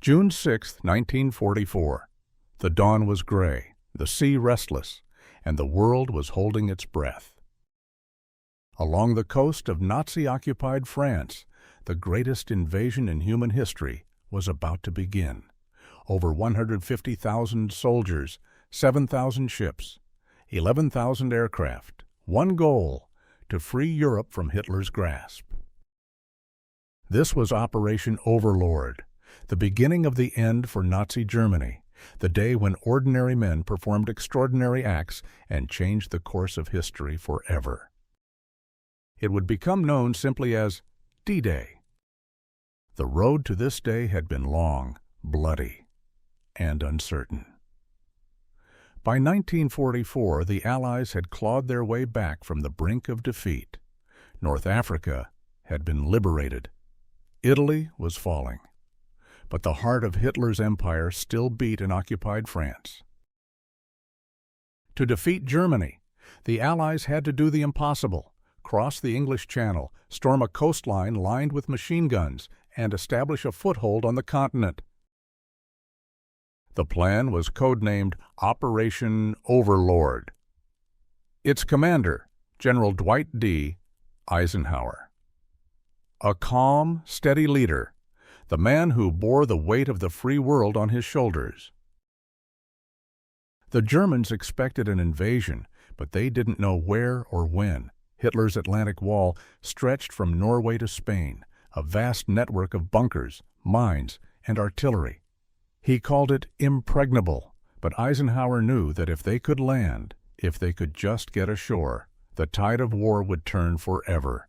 June 6, 1944. The dawn was gray, the sea restless, and the world was holding its breath. Along the coast of Nazi-occupied France, the greatest invasion in human history was about to begin. Over 150,000 soldiers, 7,000 ships, 11,000 aircraft, one goal: to free Europe from Hitler's grasp. This was Operation Overlord, the beginning of the end for Nazi Germany, the day when ordinary men performed extraordinary acts and changed the course of history forever. It would become known simply as D-Day. The road to this day had been long, bloody, and uncertain. By 1944, the Allies had clawed their way back from the brink of defeat. North Africa had been liberated. Italy was falling. But the heart of Hitler's empire still beat in occupied France. To defeat Germany, the Allies had to do the impossible: cross the English Channel, storm a coastline lined with machine guns, and establish a foothold on the continent. The plan was codenamed Operation Overlord. Its commander, General Dwight D. Eisenhower. A calm, steady leader, the man who bore the weight of the free world on his shoulders. The Germans expected an invasion, but they didn't know where or when. Hitler's Atlantic Wall stretched from Norway to Spain, a vast network of bunkers, mines, and artillery. He called it impregnable, but Eisenhower knew that if they could land, if they could just get ashore, the tide of war would turn forever.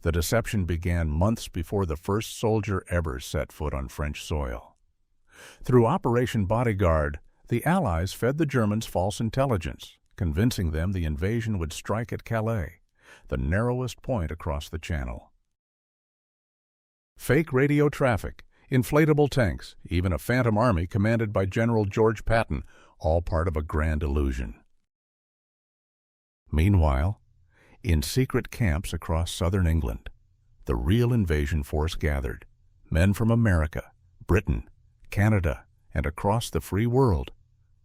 The deception began months before the first soldier ever set foot on French soil. Through Operation Bodyguard, the Allies fed the Germans false intelligence, convincing them the invasion would strike at Calais, the narrowest point across the Channel. Fake radio traffic, inflatable tanks, even a phantom army commanded by General George Patton, all part of a grand illusion. Meanwhile, in secret camps across southern England, the real invasion force gathered: men from America, Britain, Canada, and across the free world.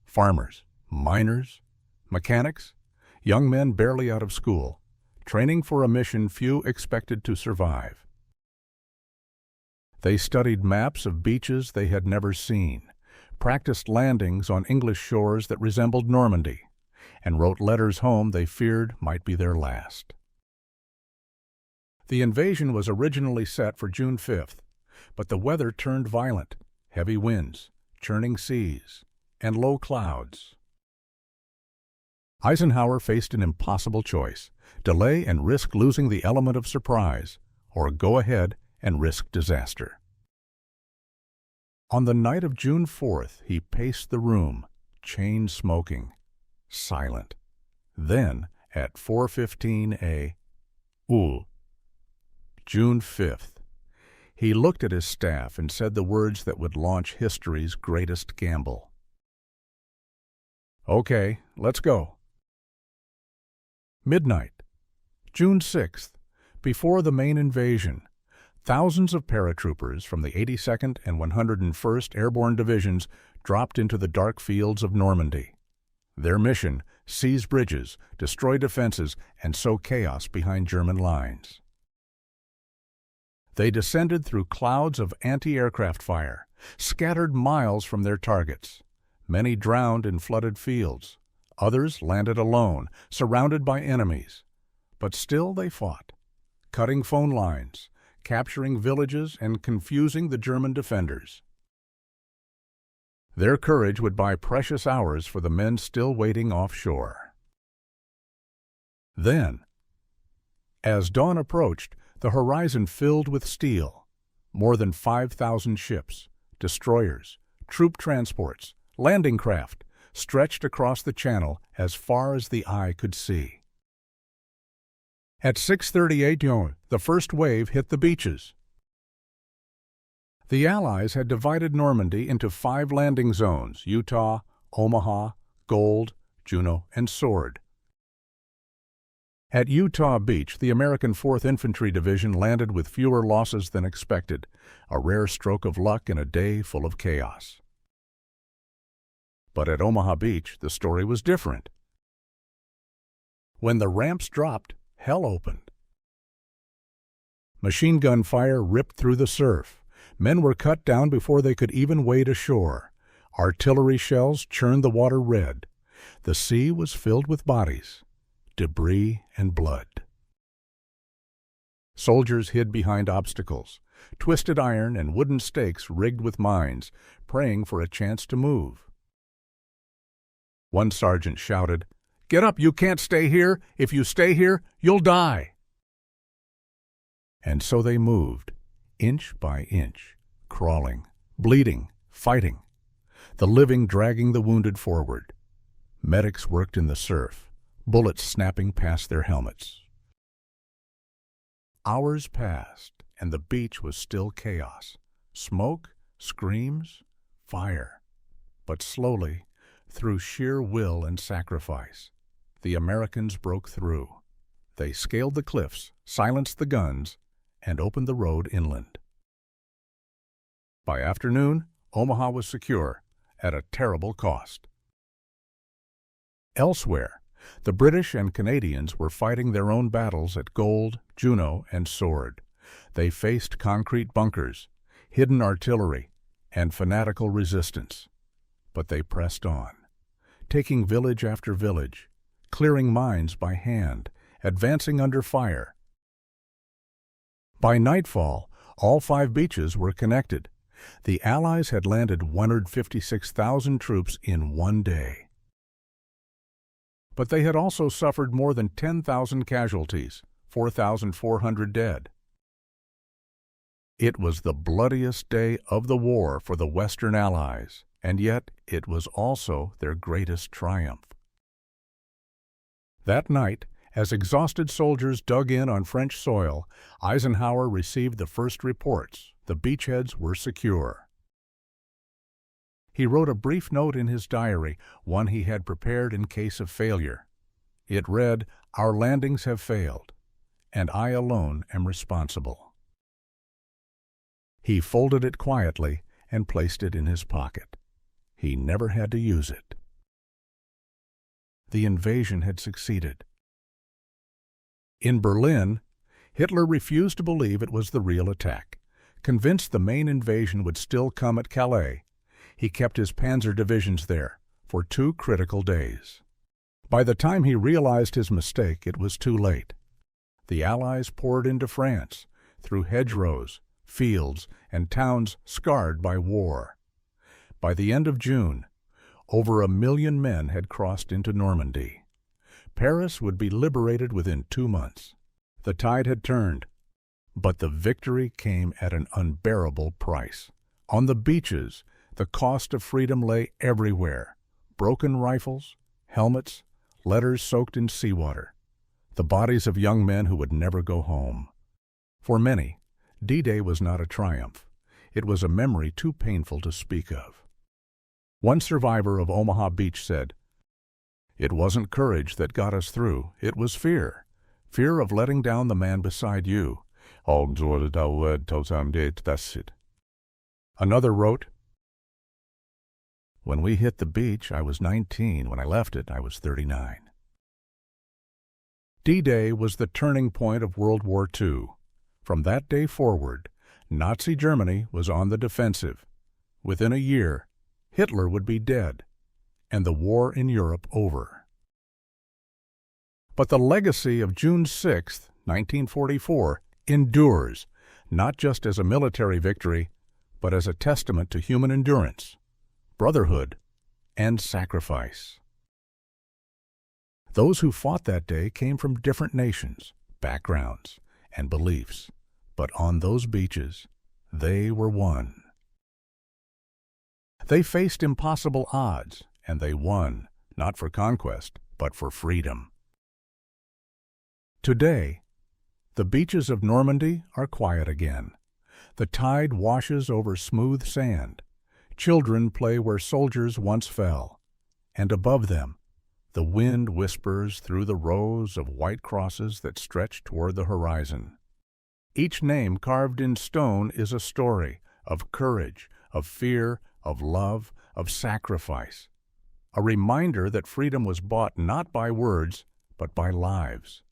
Farmers, miners, mechanics, young men barely out of school, training for a mission few expected to survive. They studied maps of beaches they had never seen, practiced landings on English shores that resembled Normandy, and wrote letters home they feared might be their last. The invasion was originally set for June 5th, but the weather turned violent: heavy winds, churning seas, and low clouds. Eisenhower faced an impossible choice: delay and risk losing the element of surprise, or go ahead and risk disaster. On the night of June 4th, he paced the room, chain smoking, silent. Then, at 4:15 a.m., June 5th, he looked at his staff and said the words that would launch history's greatest gamble. "Okay, let's go." Midnight, June 6th, before the main invasion, thousands of paratroopers from the 82nd and 101st Airborne Divisions dropped into the dark fields of Normandy. Their mission: seize bridges, destroy defenses, and sow chaos behind German lines. They descended through clouds of anti-aircraft fire, scattered miles from their targets. Many drowned in flooded fields. Others landed alone, surrounded by enemies. But still they fought, cutting phone lines, capturing villages, and confusing the German defenders. Their courage would buy precious hours for the men still waiting offshore. Then, as dawn approached, the horizon filled with steel. More than 5,000 ships, destroyers, troop transports, landing craft stretched across the Channel as far as the eye could see. At 6:30 a.m., the first wave hit the beaches. The Allies had divided Normandy into 5 landing zones: Utah, Omaha, Gold, Juno, and Sword. At Utah Beach, the American 4th Infantry Division landed with fewer losses than expected, a rare stroke of luck in a day full of chaos. But at Omaha Beach, the story was different. When the ramps dropped, hell opened. Machine gun fire ripped through the surf. Men were cut down before they could even wade ashore. Artillery shells churned the water red. The sea was filled with bodies, debris, and blood. Soldiers hid behind obstacles, twisted iron and wooden stakes rigged with mines, praying for a chance to move. One sergeant shouted, "Get up, you can't stay here. If you stay here, you'll die." And so they moved, inch by inch, crawling, bleeding, fighting, the living dragging the wounded forward. Medics worked in the surf, bullets snapping past their helmets. Hours passed, and the beach was still chaos. Smoke, screams, fire. But slowly, through sheer will and sacrifice, the Americans broke through. They scaled the cliffs, silenced the guns, and opened the road inland. By afternoon, Omaha was secure, at a terrible cost. Elsewhere, the British and Canadians were fighting their own battles at Gold, Juno, and Sword. They faced concrete bunkers, hidden artillery, and fanatical resistance. But they pressed on, taking village after village, clearing mines by hand, advancing under fire. By nightfall, all 5 beaches were connected. The Allies had landed 156,000 troops in one day. But they had also suffered more than 10,000 casualties, 4,400 dead. It was the bloodiest day of the war for the Western Allies, and yet it was also their greatest triumph. That night, as exhausted soldiers dug in on French soil, Eisenhower received the first reports. The beachheads were secure. He wrote a brief note in his diary, one he had prepared in case of failure. It read, "Our landings have failed, and I alone am responsible." He folded it quietly and placed it in his pocket. He never had to use it. The invasion had succeeded. In Berlin, Hitler refused to believe it was the real attack. Convinced the main invasion would still come at Calais, he kept his panzer divisions there for 2 critical days. By the time he realized his mistake, it was too late. The Allies poured into France, through hedgerows, fields, and towns scarred by war. By the end of June, over 1 million men had crossed into Normandy. Paris would be liberated within 2 months. The tide had turned, but the victory came at an unbearable price. On the beaches, the cost of freedom lay everywhere. Broken rifles, helmets, letters soaked in seawater. The bodies of young men who would never go home. For many, D-Day was not a triumph. It was a memory too painful to speak of. One survivor of Omaha Beach said, "It wasn't courage that got us through, it was fear. Fear of letting down the man beside you." Another wrote, "When we hit the beach, I was 19. When I left it, I was 39. D-Day was the turning point of World War II. From that day forward, Nazi Germany was on the defensive. Within a year, Hitler would be dead, and the war in Europe over. But the legacy of June 6, 1944, endures, not just as a military victory, but as a testament to human endurance, brotherhood, and sacrifice. Those who fought that day came from different nations, backgrounds, and beliefs, but on those beaches, they were one. They faced impossible odds, and they won, not for conquest, but for freedom. Today, the beaches of Normandy are quiet again. The tide washes over smooth sand. Children play where soldiers once fell, and above them, The wind whispers through the rows of white crosses that stretch toward the horizon. Each name carved in stone is a story of courage, of fear, of love, of sacrifice. A reminder that freedom was bought not by words, but by lives.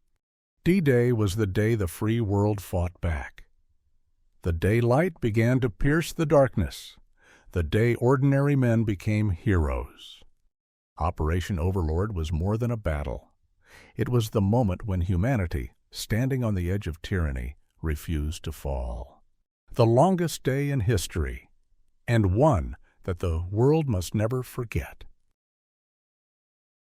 D-Day was the day the free world fought back. The day light began to pierce the darkness. The day ordinary men became heroes. Operation Overlord was more than a battle. It was the moment when humanity, standing on the edge of tyranny, refused to fall. The longest day in history, and one that the world must never forget.